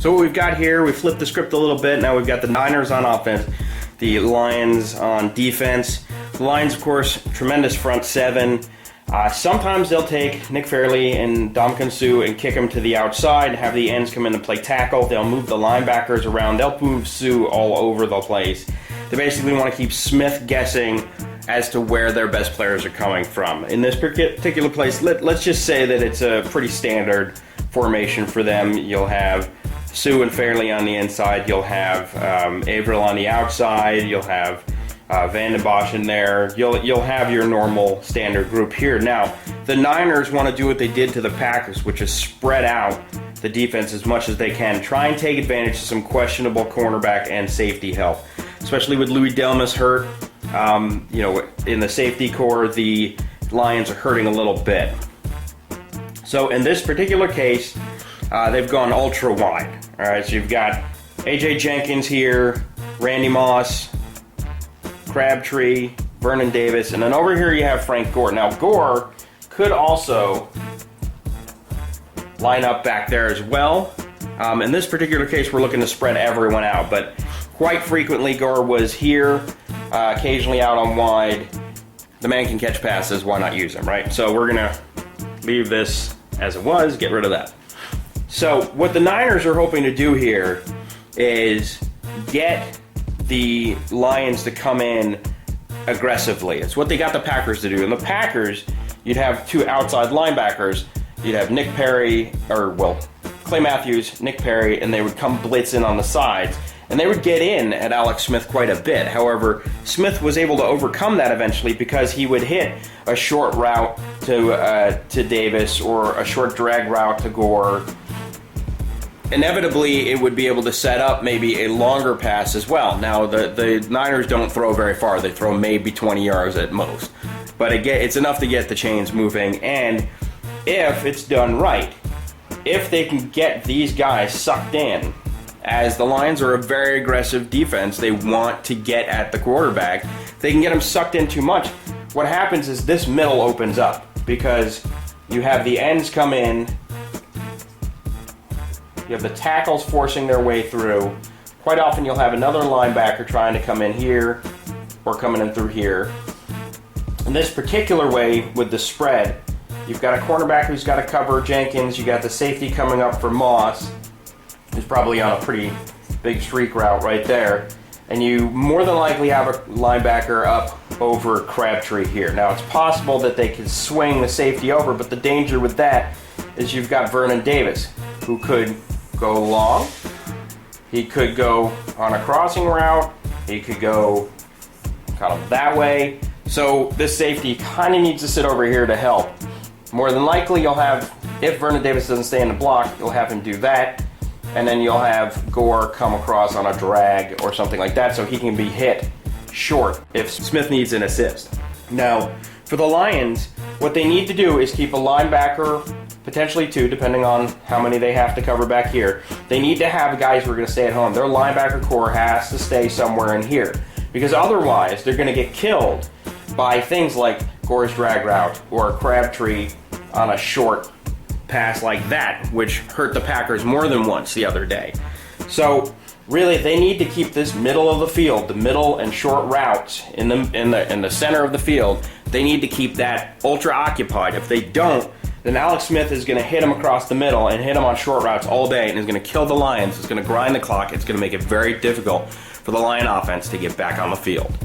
So what we've got here, we flipped the script a little bit. Now we've got the Niners on offense, the Lions on defense. The Lions, of course, tremendous front seven. Sometimes they'll take Nick Fairley and Ndamukong Suh and kick them to the outside, have the ends come in and play tackle. They'll move the linebackers around. They'll move Suh all over the place. They basically want to keep Smith guessing as to where their best players are coming from. In this particular place, let's just say that it's a pretty standard formation for them. You'll have Suh and Fairley on the inside. You'll have Averill on the outside. You'll have Van den Bosch in there. You'll have your normal standard group here. Now, the Niners want to do what they did to the Packers, which is spread out the defense as much as they can. Try and take advantage of some questionable cornerback and safety help, especially with Louis Delmas hurt. In the safety core, the Lions are hurting a little bit. So in this particular case, they've gone ultra wide. All right, so you've got A.J. Jenkins here, Randy Moss, Crabtree, Vernon Davis, and then over here you have Frank Gore. Now Gore could also line up back there as well. In this particular case, we're looking to spread everyone out, but quite frequently Gore was here, occasionally out on wide. The man can catch passes, why not use him, right? So we're gonna leave this as it was, get rid of that. So what the Niners are hoping to do here is get the Lions to come in aggressively. It's what they got the Packers to do. And the Packers, you'd have two outside linebackers. You'd have Nick Perry, Clay Matthews, Nick Perry, and they would come blitz in on the sides. And they would get in at Alex Smith quite a bit. However, Smith was able to overcome that eventually because he would hit a short route to Davis or a short drag route to Gore. Inevitably, it would be able to set up maybe a longer pass as well. Now, the Niners don't throw very far. They throw maybe 20 yards at most. But it's enough to get the chains moving. And if it's done right, if they can get these guys sucked in, as the Lions are a very aggressive defense, they want to get at the quarterback. If they can get them sucked in too much, what happens is this middle opens up because you have the ends come in. You have the tackles forcing their way through. Quite often you'll have another linebacker trying to come in here or coming in through here. In this particular way with the spread, you've got a cornerback who's got to cover Jenkins. You got the safety coming up for Moss, who's probably on a pretty big streak route right there. And you more than likely have a linebacker up over Crabtree here. Now it's possible that they could swing the safety over, but the danger with that is you've got Vernon Davis, who could go long, he could go on a crossing route, he could go kind of that way. So this safety kind of needs to sit over here to help. More than likely you'll have, if Vernon Davis doesn't stay in the block, you'll have him do that, and then you'll have Gore come across on a drag or something like that so he can be hit short if Smith needs an assist. Now, for the Lions, what they need to do is keep a linebacker, potentially two, depending on how many they have to cover back here. They need to have guys who are going to stay at home. Their linebacker core has to stay somewhere in here because otherwise they're going to get killed by things like Gore's drag route or Crabtree on a short pass like that, which hurt the Packers more than once the other day. So really, they need to keep this middle of the field, the middle and short routes in the center of the field. They need to keep that ultra occupied. If they don't, then Alex Smith is going to hit him across the middle and hit him on short routes all day and is going to kill the Lions. It's going to grind the clock. It's going to make it very difficult for the Lion offense to get back on the field.